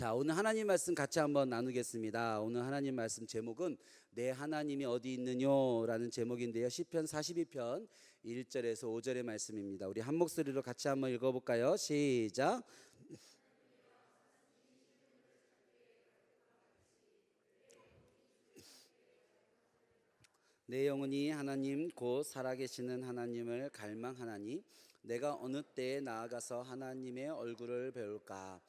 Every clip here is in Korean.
자, 오늘 하나님 말씀 같이 한번 나누겠습니다. 오늘 하나님 말씀 제목은 내 하나님이 어디 있느냐라는 제목인데요. 시편 42편 1절에서 5절의 말씀입니다. 우리 한 목소리로 같이 한번 읽어볼까요? 시작. 내 영혼이 하나님 곧 살아계시는 하나님을 갈망하나니 내가 어느 때에 나아가서 하나님의 얼굴을 배울까.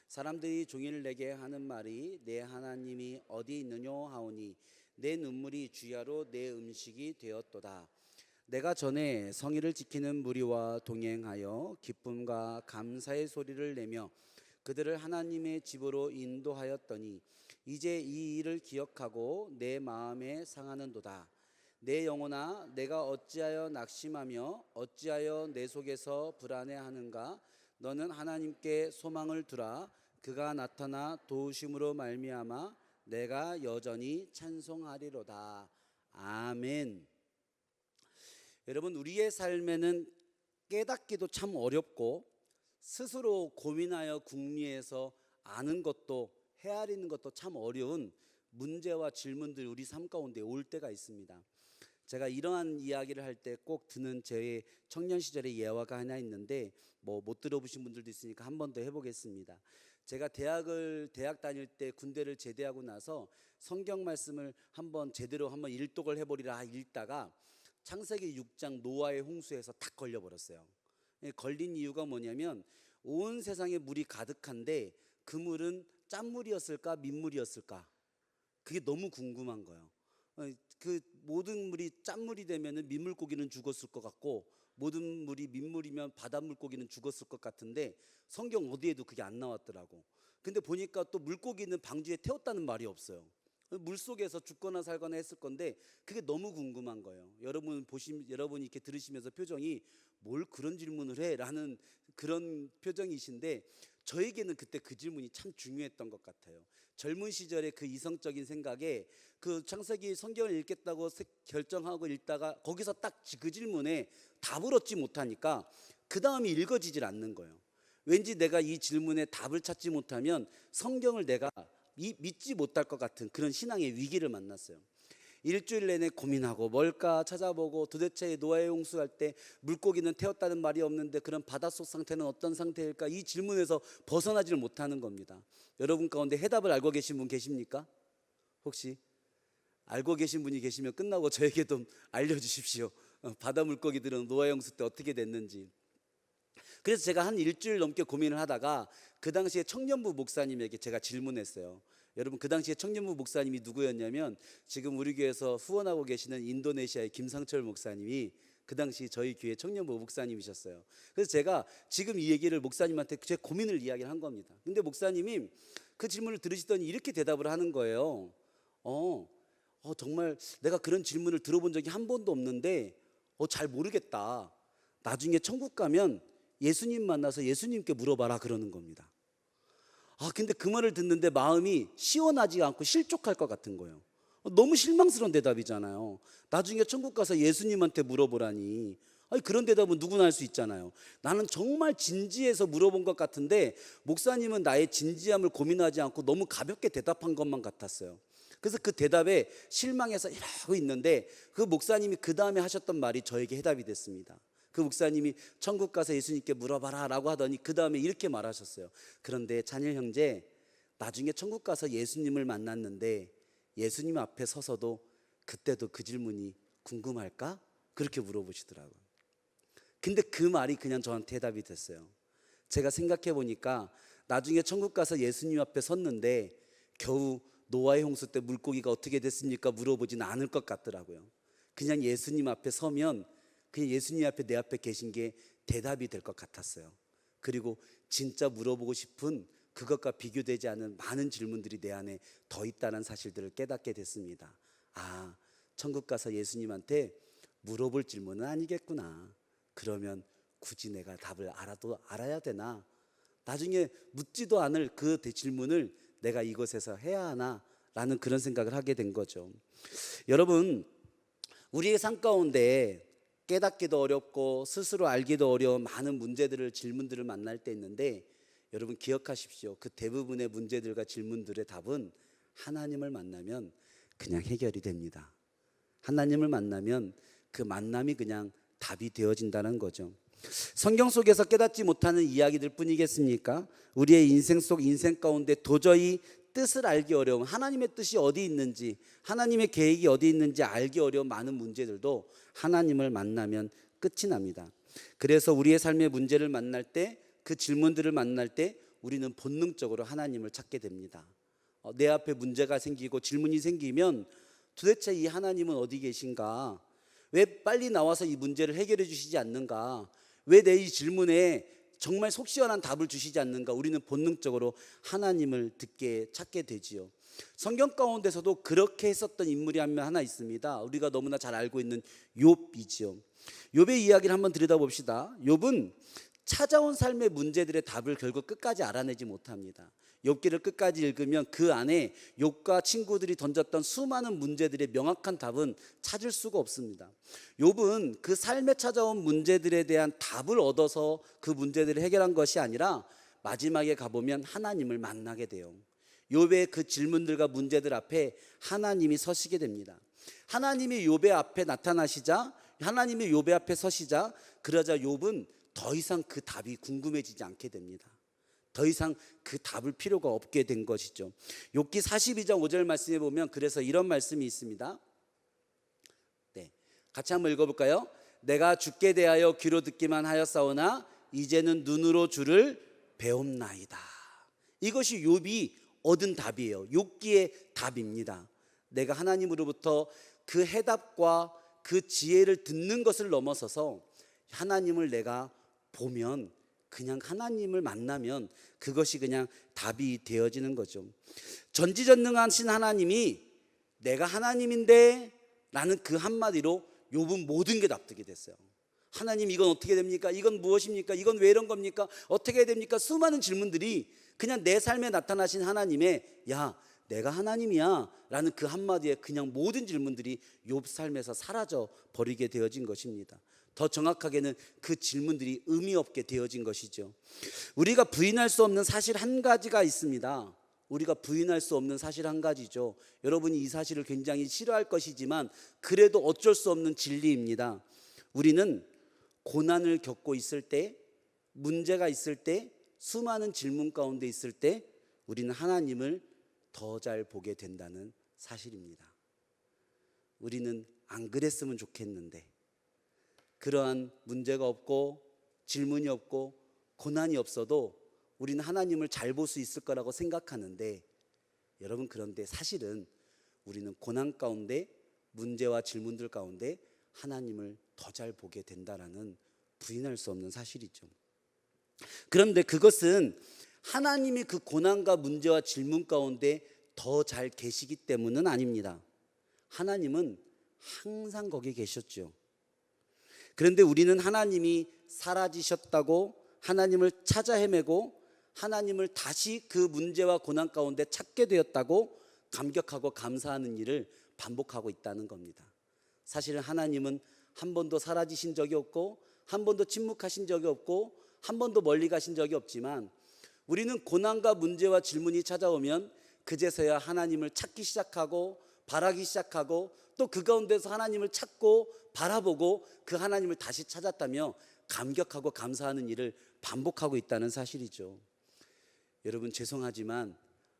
사람들이 종일 내게 하는 말이 내 하나님이 어디 있느냐 하오니 내 눈물이 주야로 내 음식이 되었도다. 내가 전에 성의를 지키는 무리와 동행하여 기쁨과 감사의 소리를 내며 그들을 하나님의 집으로 인도하였더니 이제 이 일을 기억하고 내 마음에 상하는도다. 내 영혼아, 내가 어찌하여 낙심하며 어찌하여 내 속에서 불안해하는가. 너는 하나님께 소망을 두라. 그가 나타나 도우심으로 말미암아 내가 여전히 찬송하리로다. 아멘. 여러분, 우리의 삶에는 깨닫기도 참 어렵고 스스로 고민하여 궁리해서 아는 것도 헤아리는 것도 참 어려운 문제와 질문들이 우리 삶 가운데 올 때가 있습니다. 제가 이러한 이야기를 할 때 꼭 드는 제 청년 시절의 예화가 하나 있는데 못 들어보신 분들도 있으니까 한 번 더 해보겠습니다. 제가 대학 다닐 때 군대를 제대하고 나서 성경 말씀을 제대로 한번 일독을 해보리라 읽다가 창세기 6장 노아의 홍수에서 탁 걸려버렸어요. 걸린 이유가 뭐냐면 온 세상에 물이 가득한데 그 물은 짠물이었을까 민물이었을까, 그게 너무 궁금한 거예요. 그 모든 물이 짠물이 되면은 민물고기는 죽었을 것 같고 모든 물이 민물이면 바닷물고기는 죽었을 것 같은데 성경 어디에도 그게 안 나왔더라고. 근데 보니까 또 물고기는 방주에 태웠다는 말이 없어요. 물속에서 죽거나 살거나 했을 건데 그게 너무 궁금한 거예요. 여러분이 이렇게 들으시면서 표정이 뭘 그런 질문을 해? 라는 그런 표정이신데 저에게는 그때 그 질문이 참 중요했던 것 같아요. 젊은 시절에 그 이성적인 생각에 그 창세기 성경을 읽겠다고 결정하고 읽다가 거기서 딱 그 질문에 답을 얻지 못하니까 그 다음이 읽어지질 않는 거예요. 왠지 내가 이 질문에 답을 찾지 못하면 성경을 내가 믿지 못할 것 같은 그런 신앙의 위기를 만났어요. 일주일 내내 고민하고 뭘까 찾아보고 도대체 노아의 홍수할 때 물고기는 태웠다는 말이 없는데 그런 바닷속 상태는 어떤 상태일까, 이 질문에서 벗어나지를 못하는 겁니다. 여러분 가운데 해답을 알고 계신 분 계십니까? 혹시 알고 계신 분이 계시면 끝나고 저에게 좀 알려주십시오. 바다 물고기들은 노아의 홍수 때 어떻게 됐는지. 그래서 제가 한 일주일 넘게 고민을 하다가 그 당시에 청년부 목사님에게 제가 질문했어요. 여러분, 그 당시에 청년부 목사님이 누구였냐면 지금 우리 교회에서 후원하고 계시는 인도네시아의 김상철 목사님이 그 당시 저희 교회 청년부 목사님이셨어요. 그래서 제가 지금 이 얘기를 목사님한테 제 고민을 이야기를 한 겁니다. 근데 목사님이 그 질문을 들으시더니 이렇게 대답을 하는 거예요. 정말 내가 그런 질문을 들어본 적이 한 번도 없는데 잘 모르겠다. 나중에 천국 가면 예수님 만나서 예수님께 물어봐라 그러는 겁니다. 근데 그 말을 듣는데 마음이 시원하지 않고 실족할 것 같은 거예요. 너무 실망스러운 대답이잖아요. 나중에 천국 가서 예수님한테 물어보라니. 그런 대답은 누구나 할 수 있잖아요. 나는 정말 진지해서 물어본 것 같은데 목사님은 나의 진지함을 고민하지 않고 너무 가볍게 대답한 것만 같았어요. 그래서 그 대답에 실망해서 이러고 있는데 그 목사님이 그 다음에 하셨던 말이 저에게 해답이 됐습니다. 그 목사님이 천국 가서 예수님께 물어봐라 라고 하더니 그 다음에 이렇게 말하셨어요. 그런데 찬일 형제, 나중에 천국 가서 예수님을 만났는데 예수님 앞에 서서도 그때도 그 질문이 궁금할까? 그렇게 물어보시더라고요. 근데 그 말이 그냥 저한테 해답이 됐어요. 제가 생각해 보니까 나중에 천국 가서 예수님 앞에 섰는데 겨우 노아의 홍수 때 물고기가 어떻게 됐습니까? 물어보진 않을 것 같더라고요. 그냥 예수님 앞에 서면 그냥 예수님 앞에 내 앞에 계신 게 대답이 될 것 같았어요. 그리고 진짜 물어보고 싶은 그것과 비교되지 않은 많은 질문들이 내 안에 더 있다는 사실들을 깨닫게 됐습니다. 천국 가서 예수님한테 물어볼 질문은 아니겠구나. 그러면 굳이 내가 답을 알아야 되나? 나중에 묻지도 않을 그 질문을 내가 이곳에서 해야 하나? 라는 그런 생각을 하게 된 거죠. 여러분, 우리의 삶 가운데 깨닫기도 어렵고 스스로 알기도 어려운 많은 질문들을 만날 때 있는데 여러분 기억하십시오. 그 대부분의 문제들과 질문들의 답은 하나님을 만나면 그냥 해결이 됩니다. 하나님을 만나면 그 만남이 그냥 답이 되어진다는 거죠. 성경 속에서 깨닫지 못하는 이야기들 뿐이겠습니까? 우리의 인생 속 인생 가운데 도저히 뜻을 알기 어려운, 하나님의 뜻이 어디 있는지, 하나님의 계획이 어디 있는지 알기 어려운 많은 문제들도 하나님을 만나면 끝이 납니다. 그래서 우리의 삶의 문제를 만날 때, 그 질문들을 만날 때 우리는 본능적으로 하나님을 찾게 됩니다. 내 앞에 문제가 생기고 질문이 생기면 도대체 이 하나님은 어디 계신가? 왜 빨리 나와서 이 문제를 해결해 주시지 않는가? 왜 내 이 질문에 정말 속 시원한 답을 주시지 않는가? 우리는 본능적으로 하나님을 찾게 되지요. 성경 가운데서도 그렇게 했었던 인물이 하나 있습니다. 우리가 너무나 잘 알고 있는 욥이지요. 욥의 이야기를 한번 들여다봅시다. 욥은 찾아온 삶의 문제들의 답을 결국 끝까지 알아내지 못합니다. 욥기를 끝까지 읽으면 그 안에 욥과 친구들이 던졌던 수많은 문제들의 명확한 답은 찾을 수가 없습니다. 욥은 그 삶에 찾아온 문제들에 대한 답을 얻어서 그 문제들을 해결한 것이 아니라 마지막에 가보면 하나님을 만나게 돼요. 욥의 그 질문들과 문제들 앞에 하나님이 서시게 됩니다. 하나님이 욥의 앞에 나타나시자, 하나님이 욥의 앞에 서시자, 그러자 욥은 더 이상 그 답이 궁금해지지 않게 됩니다. 더 이상 그 답을 필요가 없게 된 것이죠. 욥기 42장 5절 말씀에 보면 그래서 이런 말씀이 있습니다. 네, 같이 한번 읽어볼까요? 내가 주께 대하여 귀로 듣기만 하였사오나 이제는 눈으로 주를 배움나이다. 이것이 욥이 얻은 답이에요. 욥기의 답입니다. 내가 하나님으로부터 그 해답과 그 지혜를 듣는 것을 넘어서서 하나님을 내가 보면, 그냥 하나님을 만나면 그것이 그냥 답이 되어지는 거죠. 전지전능하신 하나님이 내가 하나님인데 라는 그 한마디로 욥은 모든 게 납득이 됐어요. 하나님, 이건 어떻게 됩니까? 이건 무엇입니까? 이건 왜 이런 겁니까? 어떻게 해야 됩니까? 수많은 질문들이 그냥 내 삶에 나타나신 하나님의 야, 내가 하나님이야 라는 그 한마디에 그냥 모든 질문들이 욥 삶에서 사라져 버리게 되어진 것입니다. 더 정확하게는 그 질문들이 의미 없게 되어진 것이죠. 우리가 부인할 수 없는 사실 한 가지가 있습니다. 우리가 부인할 수 없는 사실 한 가지죠. 여러분이 이 사실을 굉장히 싫어할 것이지만 그래도 어쩔 수 없는 진리입니다. 우리는 고난을 겪고 있을 때, 문제가 있을 때, 수많은 질문 가운데 있을 때 우리는 하나님을 더 잘 보게 된다는 사실입니다. 우리는 안 그랬으면 좋겠는데, 그러한 문제가 없고 질문이 없고 고난이 없어도 우리는 하나님을 잘 볼 수 있을 거라고 생각하는데, 여러분, 그런데 사실은 우리는 고난 가운데, 문제와 질문들 가운데 하나님을 더 잘 보게 된다라는 부인할 수 없는 사실이죠. 그런데 그것은 하나님이 그 고난과 문제와 질문 가운데 더 잘 계시기 때문은 아닙니다. 하나님은 항상 거기 계셨죠. 그런데 우리는 하나님이 사라지셨다고, 하나님을 찾아 헤매고 하나님을 다시 그 문제와 고난 가운데 찾게 되었다고 감격하고 감사하는 일을 반복하고 있다는 겁니다. 사실은 하나님은 한 번도 사라지신 적이 없고, 한 번도 침묵하신 적이 없고, 한 번도 멀리 가신 적이 없지만 우리는 고난과 문제와 질문이 찾아오면 그제서야 하나님을 찾기 시작하고 바라기 시작하고, 또 그 가운데서 하나님을 찾고 바라보고 그 하나님을 다시 찾았다며 감격하고 감사하는 일을 반복하고 있다는 사실이죠. 여러분, 죄송하지만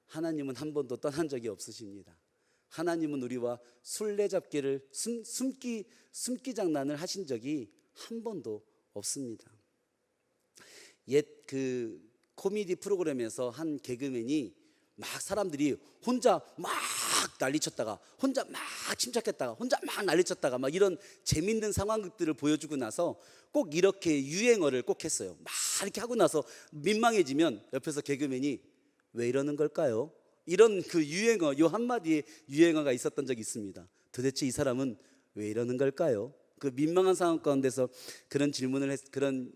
하나님은 한 번도 떠난 적이 없으십니다. 하나님은 우리와 술래잡기를 숨기 장난을 하신 적이 한 번도 없습니다. 옛 그 코미디 프로그램에서 한 개그맨이 막 사람들이 혼자 막 난리쳤다가, 혼자 막 침착했다가, 혼자 막 난리쳤다가 막 이런 재밌는 상황극들을 보여주고 나서 꼭 이렇게 유행어를 꼭 했어요. 막 이렇게 하고 나서 민망해지면 옆에서 개그맨이 왜 이러는 걸까요? 이런 그 유행어, 요 한마디의 유행어가 있었던 적이 있습니다. 도대체 이 사람은 왜 이러는 걸까요? 그 민망한 상황 가운데서 그런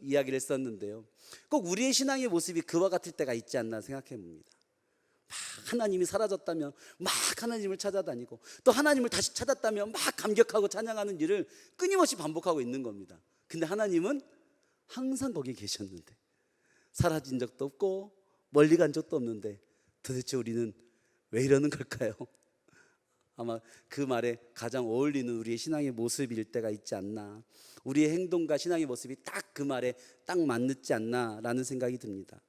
이야기를 했었는데요. 꼭 우리의 신앙의 모습이 그와 같을 때가 있지 않나 생각해 봅니다. 막 하나님이 사라졌다면 막 하나님을 찾아다니고, 또 하나님을 다시 찾았다면 막 감격하고 찬양하는 일을 끊임없이 반복하고 있는 겁니다. 근데 하나님은 항상 거기 계셨는데, 사라진 적도 없고 멀리 간 적도 없는데 도대체 우리는 왜 이러는 걸까요? 아마 그 말에 가장 어울리는 우리의 신앙의 모습일 때가 있지 않나, 우리의 행동과 신앙의 모습이 딱 그 말에 딱 맞지 않나라는 생각이 듭니다.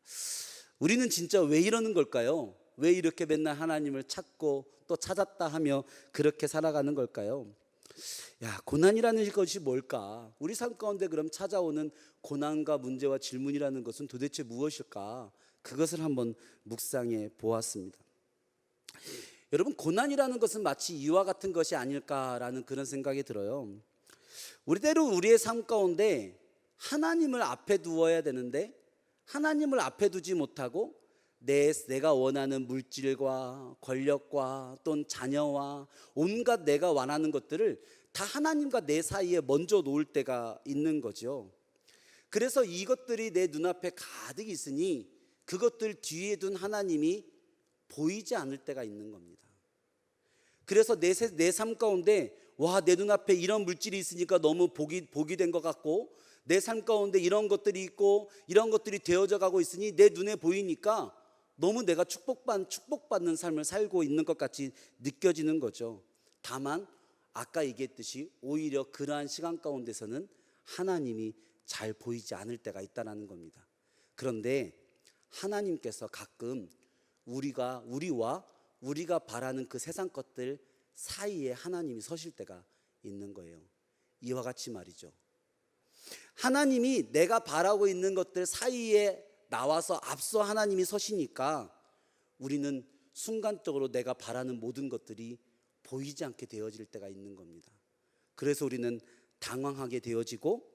우리는 진짜 왜 이러는 걸까요? 왜 이렇게 맨날 하나님을 찾고 또 찾았다 하며 그렇게 살아가는 걸까요? 고난이라는 것이 뭘까? 우리 삶 가운데 그럼 찾아오는 고난과 문제와 질문이라는 것은 도대체 무엇일까? 그것을 한번 묵상해 보았습니다. 여러분, 고난이라는 것은 마치 이와 같은 것이 아닐까라는 그런 생각이 들어요. 우리대로 우리의 삶 가운데 하나님을 앞에 두어야 되는데 하나님을 앞에 두지 못하고 내가 원하는 물질과 권력과 또는 자녀와 온갖 내가 원하는 것들을 다 하나님과 내 사이에 먼저 놓을 때가 있는 거죠. 그래서 이것들이 내 눈앞에 가득 있으니 그것들 뒤에 둔 하나님이 보이지 않을 때가 있는 겁니다. 그래서 내 삶 가운데 내 눈앞에 이런 물질이 있으니까 너무 복이 된 것 같고, 내 삶 가운데 이런 것들이 있고 이런 것들이 되어져 가고 있으니 내 눈에 보이니까 너무 내가 축복받는 삶을 살고 있는 것 같이 느껴지는 거죠. 다만 아까 얘기했듯이 오히려 그러한 시간 가운데서는 하나님이 잘 보이지 않을 때가 있다는 겁니다. 그런데 하나님께서 가끔 우리와 바라는 그 세상 것들 사이에 하나님이 서실 때가 있는 거예요. 이와 같이 말이죠. 하나님이 내가 바라고 있는 것들 사이에 나와서 앞서 하나님이 서시니까 우리는 순간적으로 내가 바라는 모든 것들이 보이지 않게 되어질 때가 있는 겁니다. 그래서 우리는 당황하게 되어지고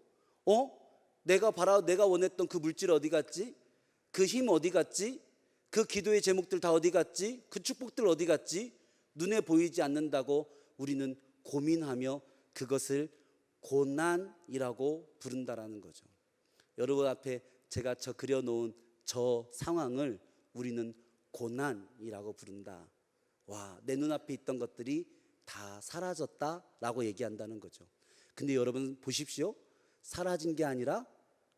내가 원했던 그 물질 어디 갔지? 그 힘 어디 갔지? 그 기도의 제목들 다 어디 갔지? 그 축복들 어디 갔지? 눈에 보이지 않는다고 우리는 고민하며 그것을 고난이라고 부른다라는 거죠. 여러분 앞에 제가 그려놓은 저 상황을 우리는 고난이라고 부른다. 내 눈앞에 있던 것들이 다 사라졌다라고 얘기한다는 거죠. 근데 여러분 보십시오. 사라진 게 아니라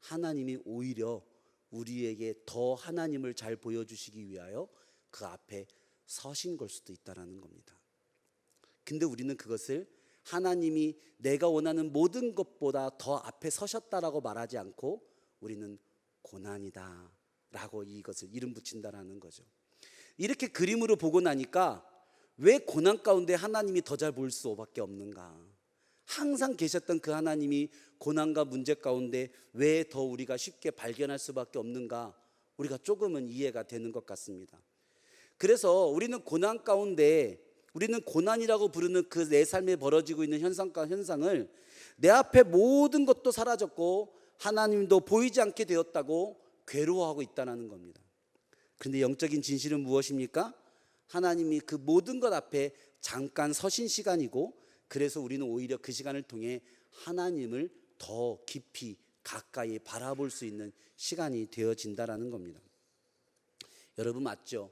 하나님이 오히려 우리에게 더 하나님을 잘 보여주시기 위하여 그 앞에 서신 걸 수도 있다는 겁니다. 근데 우리는 그것을 하나님이 내가 원하는 모든 것보다 더 앞에 서셨다라고 말하지 않고 우리는 고난이다 라고 이것을 이름 붙인다라는 거죠. 이렇게 그림으로 보고 나니까 왜 고난 가운데 하나님이 더 잘 보일 수밖에 없는가? 항상 계셨던 그 하나님이 고난과 문제 가운데 왜 더 우리가 쉽게 발견할 수밖에 없는가? 우리가 조금은 이해가 되는 것 같습니다. 그래서 우리는 고난 가운데, 우리는 고난이라고 부르는 그 내 삶에 벌어지고 있는 현상을 내 앞에 모든 것도 사라졌고 하나님도 보이지 않게 되었다고 괴로워하고 있다는 겁니다. 그런데 영적인 진실은 무엇입니까? 하나님이 그 모든 것 앞에 잠깐 서신 시간이고, 그래서 우리는 오히려 그 시간을 통해 하나님을 더 깊이 가까이 바라볼 수 있는 시간이 되어진다라는 겁니다. 여러분 맞죠?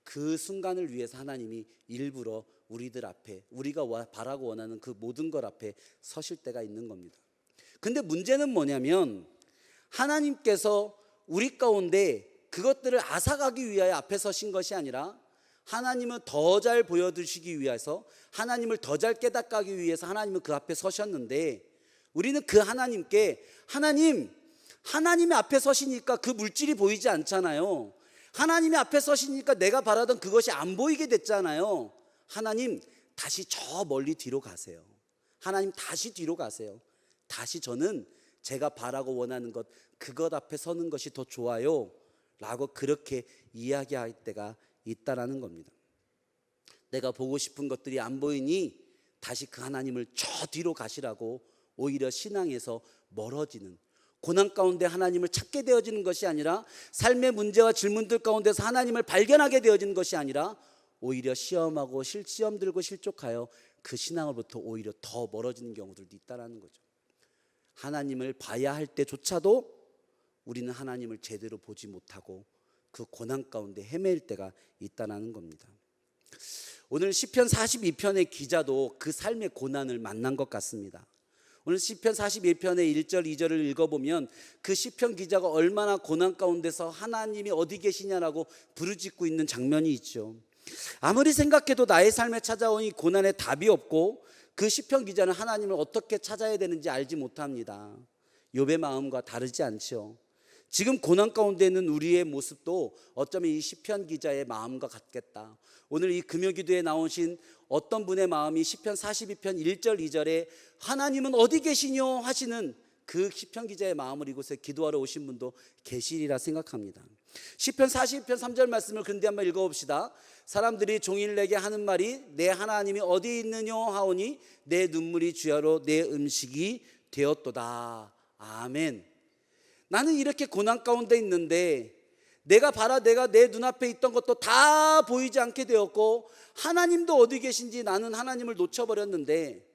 그 순간을 위해서 하나님이 일부러 우리들 앞에, 우리가 바라고 원하는 그 모든 것 앞에 서실 때가 있는 겁니다. 근데 문제는 뭐냐면 하나님께서 우리 가운데 그것들을 앗아가기 위하여 앞에 서신 것이 아니라 하나님은 더 잘 보여주시기 위해서, 하나님을 더 잘 깨닫기 위해서 하나님은 그 앞에 서셨는데, 우리는 그 하나님께 하나님의 앞에 서시니까 그 물질이 보이지 않잖아요. 하나님의 앞에 서시니까 내가 바라던 그것이 안 보이게 됐잖아요. 하나님 다시 저 멀리 뒤로 가세요. 하나님 다시 뒤로 가세요. 다시 저는 제가 바라고 원하는 그것 앞에 서는 것이 더 좋아요 라고 그렇게 이야기할 때가 있다라는 겁니다. 내가 보고 싶은 것들이 안 보이니 다시 그 하나님을 저 뒤로 가시라고 오히려 신앙에서 멀어지는, 고난 가운데 하나님을 찾게 되어지는 것이 아니라, 삶의 문제와 질문들 가운데서 하나님을 발견하게 되어지는 것이 아니라 오히려 시험 들고 실족하여 그 신앙으로부터 오히려 더 멀어지는 경우들도 있다라는 거죠. 하나님을 봐야 할 때조차도 우리는 하나님을 제대로 보지 못하고 그 고난 가운데 헤맬 때가 있다는 겁니다. 오늘 시편 42편의 기자도 그 삶의 고난을 만난 것 같습니다. 오늘 시편 42편의 1절 2절을 읽어보면 그 시편 기자가 얼마나 고난 가운데서 하나님이 어디 계시냐라고 부르짖고 있는 장면이 있죠. 아무리 생각해도 나의 삶에 찾아온 이 고난에 답이 없고 그 시편 기자는 하나님을 어떻게 찾아야 되는지 알지 못합니다. 욥의 마음과 다르지 않죠. 지금 고난 가운데 있는 우리의 모습도 어쩌면 이 시편 기자의 마음과 같겠다. 오늘 이 금요기도에 나오신 어떤 분의 마음이 시편 42편 1절 2절에 하나님은 어디 계시뇨 하시는 그 시편 기자의 마음을 이곳에 기도하러 오신 분도 계시리라 생각합니다. 시편 42편 3절 말씀을 근데 한번 읽어봅시다. 사람들이 종일 내게 하는 말이 내 하나님이 어디 있느뇨 하오니 내 눈물이 주야로 내 음식이 되었도다. 아멘. 나는 이렇게 고난 가운데 있는데 내가 내 눈앞에 있던 것도 다 보이지 않게 되었고 하나님도 어디 계신지 나는 하나님을 놓쳐버렸는데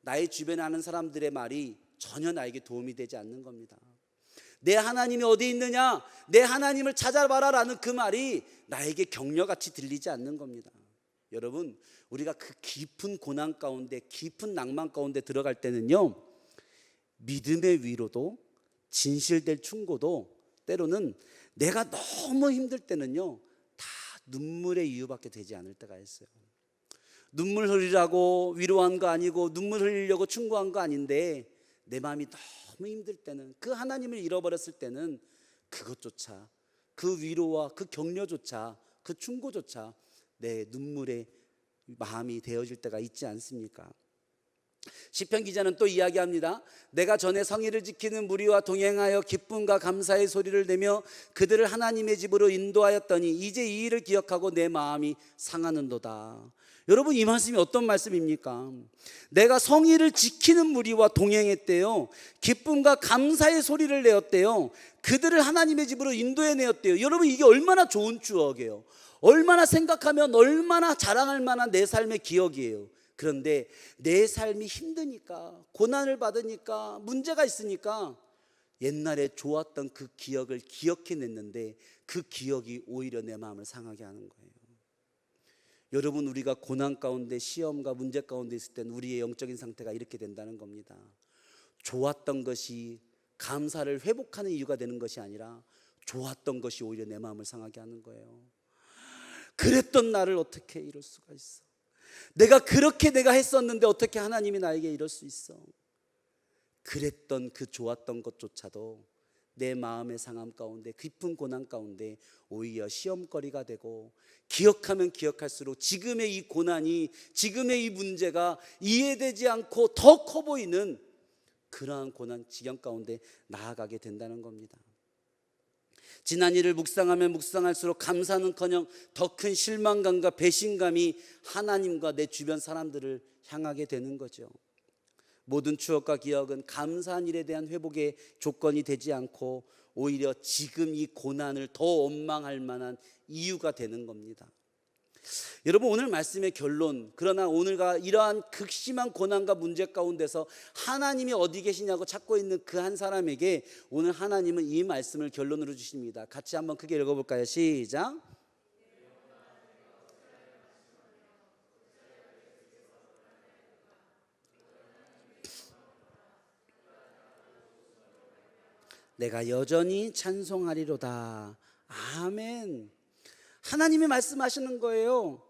나의 주변에 아는 사람들의 말이 전혀 나에게 도움이 되지 않는 겁니다. 내 하나님이 어디 있느냐, 내 하나님을 찾아봐라 라는 그 말이 나에게 격려같이 들리지 않는 겁니다. 여러분, 우리가 그 깊은 고난 가운데, 깊은 낭만 가운데 들어갈 때는요, 믿음의 위로도 진실될 충고도 때로는 내가 너무 힘들 때는요 다 눈물의 이유밖에 되지 않을 때가 있어요. 눈물 흘리라고 위로한 거 아니고 눈물 흘리려고 충고한 거 아닌데 내 마음이 너무 힘들 때는, 그 하나님을 잃어버렸을 때는 그것조차, 그 위로와 그 격려조차, 그 충고조차 내 눈물의 마음이 되어질 때가 있지 않습니까? 시편 기자는 또 이야기합니다. 내가 전에 성의를 지키는 무리와 동행하여 기쁨과 감사의 소리를 내며 그들을 하나님의 집으로 인도하였더니 이제 이 일을 기억하고 내 마음이 상하는도다. 여러분, 이 말씀이 어떤 말씀입니까? 내가 성의를 지키는 무리와 동행했대요. 기쁨과 감사의 소리를 내었대요. 그들을 하나님의 집으로 인도해 내었대요. 여러분, 이게 얼마나 좋은 추억이에요. 얼마나 생각하면 얼마나 자랑할 만한 내 삶의 기억이에요. 그런데 내 삶이 힘드니까, 고난을 받으니까, 문제가 있으니까 옛날에 좋았던 그 기억을 기억해냈는데 그 기억이 오히려 내 마음을 상하게 하는 거예요. 여러분, 우리가 고난 가운데, 시험과 문제 가운데 있을 때는 우리의 영적인 상태가 이렇게 된다는 겁니다. 좋았던 것이 감사를 회복하는 이유가 되는 것이 아니라 좋았던 것이 오히려 내 마음을 상하게 하는 거예요. 그랬던 나를 어떻게 이럴 수가 있어? 내가 했었는데 어떻게 하나님이 나에게 이럴 수 있어? 그랬던 그 좋았던 것조차도 내 마음의 상함 가운데, 깊은 고난 가운데 오히려 시험거리가 되고, 기억하면 기억할수록 지금의 이 고난이, 지금의 이 문제가 이해되지 않고 더 커 보이는 그러한 고난 지경 가운데 나아가게 된다는 겁니다. 지난 일을 묵상하면 묵상할수록 감사는커녕 더 큰 실망감과 배신감이 하나님과 내 주변 사람들을 향하게 되는 거죠. 모든 추억과 기억은 감사한 일에 대한 회복의 조건이 되지 않고 오히려 지금 이 고난을 더 원망할 만한 이유가 되는 겁니다. 여러분, 오늘 말씀의 결론, 그러나 오늘과 이러한 극심한 고난과 문제 가운데서 하나님이 어디 계시냐고 찾고 있는 그 한 사람에게 오늘 하나님은 이 말씀을 결론으로 주십니다. 같이 한번 크게 읽어볼까요? 시작. 내가 여전히 찬송하리로다. 아멘. 하나님이 말씀하시는 거예요.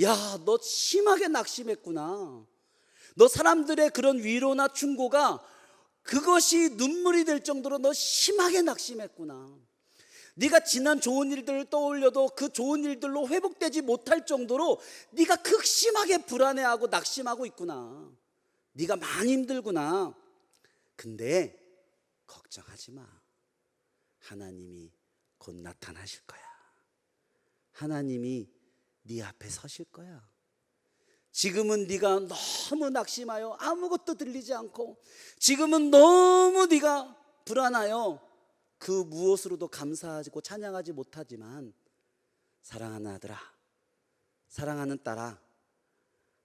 야, 너 심하게 낙심했구나. 너 사람들의 그런 위로나 충고가 그것이 눈물이 될 정도로 너 심하게 낙심했구나. 네가 지난 좋은 일들을 떠올려도 그 좋은 일들로 회복되지 못할 정도로 네가 극심하게 불안해하고 낙심하고 있구나. 네가 많이 힘들구나. 근데 걱정하지 마. 하나님이 곧 나타나실 거야. 하나님이 네 앞에 서실 거야. 지금은 네가 너무 낙심하여 아무것도 들리지 않고, 지금은 너무 네가 불안하여 그 무엇으로도 감사하고 찬양하지 못하지만, 사랑하는 아들아, 사랑하는 딸아,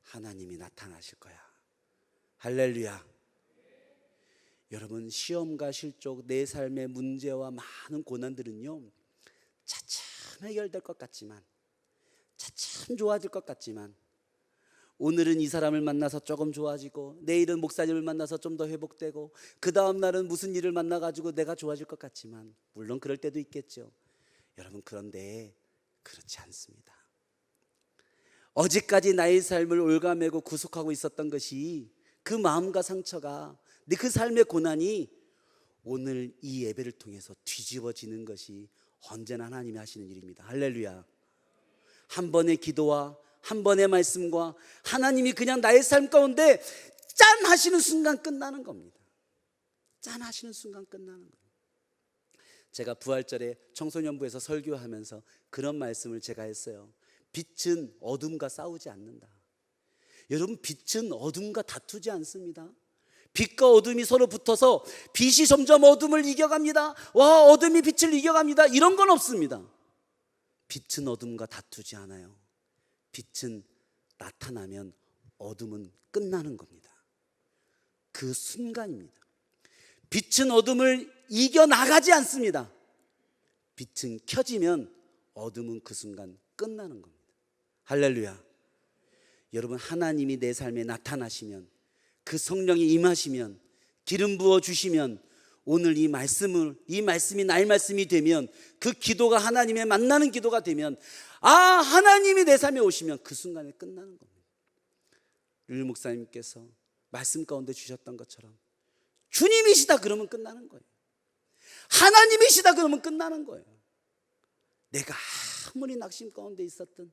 하나님이 나타나실 거야. 할렐루야. 여러분, 시험과 실족, 내 삶의 문제와 많은 고난들은요, 차츰 해결될 것 같지만, 차츰 좋아질 것 같지만, 오늘은 이 사람을 만나서 조금 좋아지고, 내일은 목사님을 만나서 좀 더 회복되고, 그 다음 날은 무슨 일을 만나가지고 내가 좋아질 것 같지만, 물론 그럴 때도 있겠죠. 여러분, 그런데 그렇지 않습니다. 어제까지 나의 삶을 올가매고 구속하고 있었던 것이, 그 마음과 상처가, 그 삶의 고난이 오늘 이 예배를 통해서 뒤집어지는 것이 언제나 하나님이 하시는 일입니다. 할렐루야. 한 번의 기도와 한 번의 말씀과 하나님이 그냥 나의 삶 가운데 짠 하시는 순간 끝나는 겁니다. 짠 하시는 순간 끝나는 거예요. 제가 부활절에 청소년부에서 설교하면서 그런 말씀을 제가 했어요. 빛은 어둠과 싸우지 않는다. 여러분, 빛은 어둠과 다투지 않습니다. 빛과 어둠이 서로 붙어서 빛이 점점 어둠을 이겨갑니다. 와, 어둠이 빛을 이겨갑니다. 이런 건 없습니다. 빛은 어둠과 다투지 않아요. 빛은 나타나면 어둠은 끝나는 겁니다. 그 순간입니다. 빛은 어둠을 이겨나가지 않습니다. 빛은 켜지면 어둠은 그 순간 끝나는 겁니다. 할렐루야. 여러분, 하나님이 내 삶에 나타나시면, 그 성령이 임하시면, 기름 부어 주시면, 오늘 이 말씀이 나의 말씀이 되면, 그 기도가 하나님의 만나는 기도가 되면, 하나님이 내 삶에 오시면 그 순간에 끝나는 겁니다. 율 목사님께서 말씀 가운데 주셨던 것처럼, 주님이시다 그러면 끝나는 거예요. 하나님이시다 그러면 끝나는 거예요. 내가 아무리 낙심 가운데 있었든,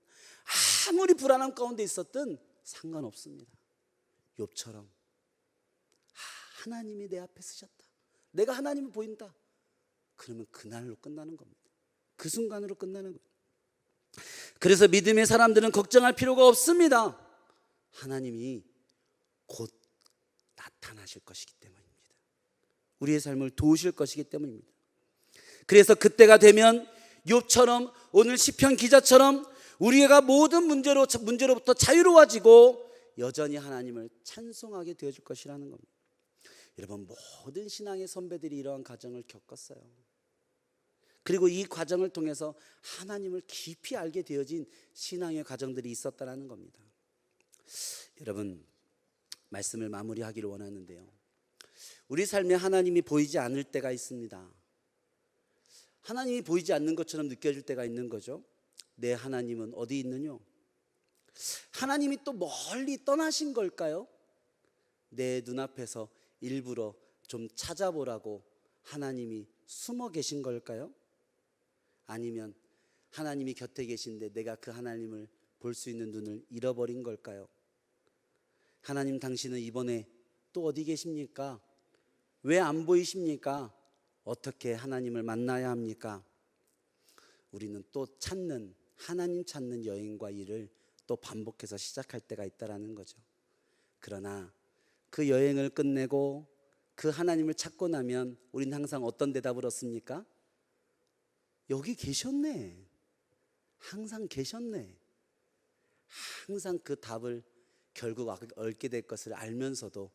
아무리 불안함 가운데 있었든 상관없습니다. 욥처럼 하나님이 내 앞에 서셨다, 내가 하나님을 보인다, 그러면 그날로 끝나는 겁니다. 그 순간으로 끝나는 거예요. 그래서 믿음의 사람들은 걱정할 필요가 없습니다. 하나님이 곧 나타나실 것이기 때문입니다. 우리의 삶을 도우실 것이기 때문입니다. 그래서 그때가 되면 욥처럼, 오늘 시편 기자처럼 우리가 모든 문제로부터 자유로워지고 여전히 하나님을 찬송하게 되어줄 것이라는 겁니다. 여러분, 모든 신앙의 선배들이 이러한 과정을 겪었어요. 그리고 이 과정을 통해서 하나님을 깊이 알게 되어진 신앙의 과정들이 있었다는 겁니다. 여러분, 말씀을 마무리하기를 원하는데요, 우리 삶에 하나님이 보이지 않을 때가 있습니다. 하나님이 보이지 않는 것처럼 느껴질 때가 있는 거죠. 내 하나님은 어디 있느냐? 하나님이 또 멀리 떠나신 걸까요? 내 눈앞에서 일부러 좀 찾아보라고 하나님이 숨어 계신 걸까요? 아니면 하나님이 곁에 계신데 내가 그 하나님을 볼 수 있는 눈을 잃어버린 걸까요? 하나님, 당신은 이번에 또 어디 계십니까? 왜 안 보이십니까? 어떻게 하나님을 만나야 합니까? 우리는 또 하나님 찾는 여행과 일을 또 반복해서 시작할 때가 있다라는 거죠. 그러나 그 여행을 끝내고 그 하나님을 찾고 나면 우리는 항상 어떤 대답을 얻습니까? 여기 계셨네. 항상 계셨네. 항상 그 답을 결국 얻게 될 것을 알면서도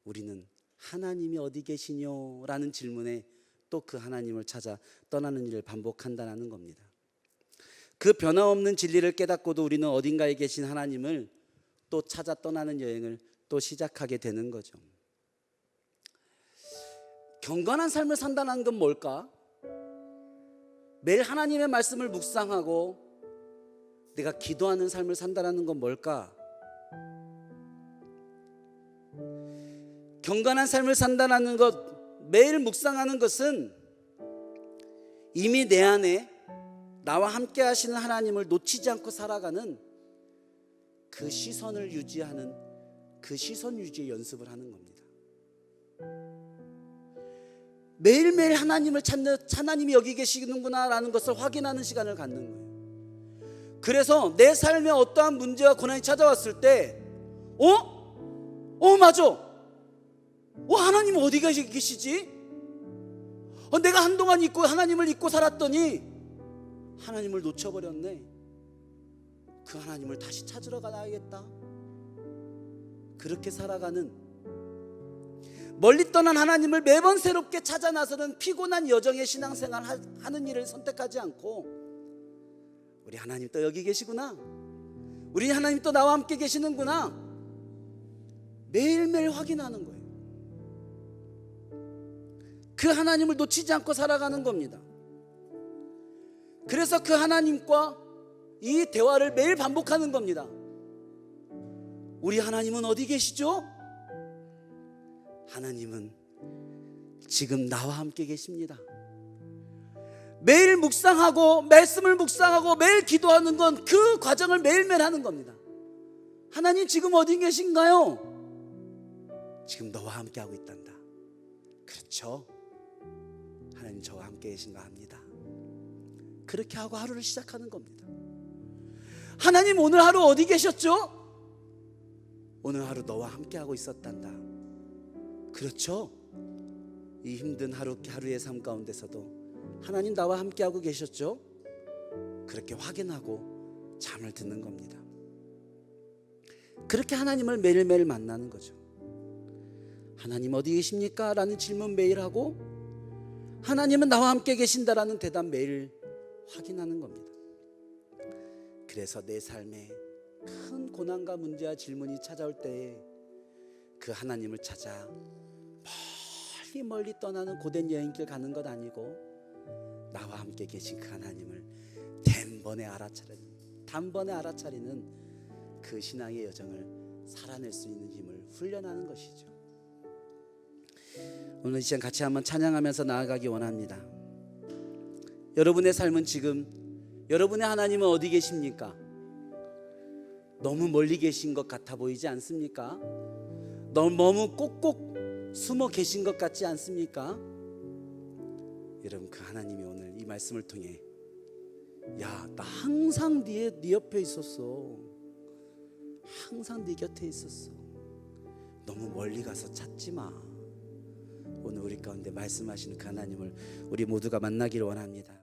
우리는 하나님이 어디 계시뇨? 라는 질문에 또 그 하나님을 찾아 떠나는 일을 반복한다는 겁니다. 그 변함없는 진리를 깨닫고도 우리는 어딘가에 계신 하나님을 또 찾아 떠나는 여행을 또 시작하게 되는 거죠. 경건한 삶을 산다는 건 뭘까? 매일 하나님의 말씀을 묵상하고 내가 기도하는 삶을 산다는 건 뭘까? 경건한 삶을 산다는 것, 매일 묵상하는 것은 이미 내 안에 나와 함께 하시는 하나님을 놓치지 않고 살아가는 그 시선을 유지하는, 그 시선 유지의 연습을 하는 겁니다. 매일매일 하나님을 찾는, 하나님이 여기 계시는구나 라는 것을 확인하는 시간을 갖는 거예요. 그래서 내 삶에 어떠한 문제와 고난이 찾아왔을 때 맞아, 하나님 어디 계시지? 내가 한동안 하나님을 잊고 살았더니 하나님을 놓쳐버렸네. 그 하나님을 다시 찾으러 가야겠다. 그렇게 살아가는, 멀리 떠난 하나님을 매번 새롭게 찾아 나서는 피곤한 여정의 신앙생활 하는 일을 선택하지 않고, 우리 하나님 또 여기 계시구나, 우리 하나님 또 나와 함께 계시는구나. 매일매일 확인하는 거예요. 그 하나님을 놓치지 않고 살아가는 겁니다. 그래서 그 하나님과 이 대화를 매일 반복하는 겁니다. 우리 하나님은 어디 계시죠? 하나님은 지금 나와 함께 계십니다. 매일 묵상하고 말씀을 묵상하고 매일 기도하는 건 그 과정을 매일매일 하는 겁니다. 하나님 지금 어디 계신가요? 지금 너와 함께 하고 있단다. 그렇죠? 하나님 저와 함께 계신가 합니다. 그렇게 하고 하루를 시작하는 겁니다. 하나님 오늘 하루 어디 계셨죠? 오늘 하루 너와 함께 하고 있었단다. 그렇죠? 이 힘든 하루의 삶 가운데서도 하나님 나와 함께 하고 계셨죠? 그렇게 확인하고 잠을 드는 겁니다. 그렇게 하나님을 매일매일 만나는 거죠. 하나님 어디 계십니까? 라는 질문 매일 하고 하나님은 나와 함께 계신다라는 대답 매일 확인하는 겁니다. 그래서 내 삶에 큰 고난과 문제와 질문이 찾아올 때에 그 하나님을 찾아 멀리 떠나는 고된 여행길 가는 것 아니고 나와 함께 계신 그 하나님을 단번에 알아차리는 그 신앙의 여정을 살아낼 수 있는 힘을 훈련하는 것이죠. 오늘 이 시간 같이 한번 찬양하면서 나아가기 원합니다. 여러분의 삶은 지금 여러분의 하나님은 어디 계십니까? 너무 멀리 계신 것 같아 보이지 않습니까? 너무 꼭꼭 숨어 계신 것 같지 않습니까? 여러분 그 하나님이 오늘 이 말씀을 통해 야, 나 항상 네 옆에 있었어. 항상 네 곁에 있었어. 너무 멀리 가서 찾지 마. 오늘 우리 가운데 말씀하시는 그 하나님을 우리 모두가 만나기를 원합니다.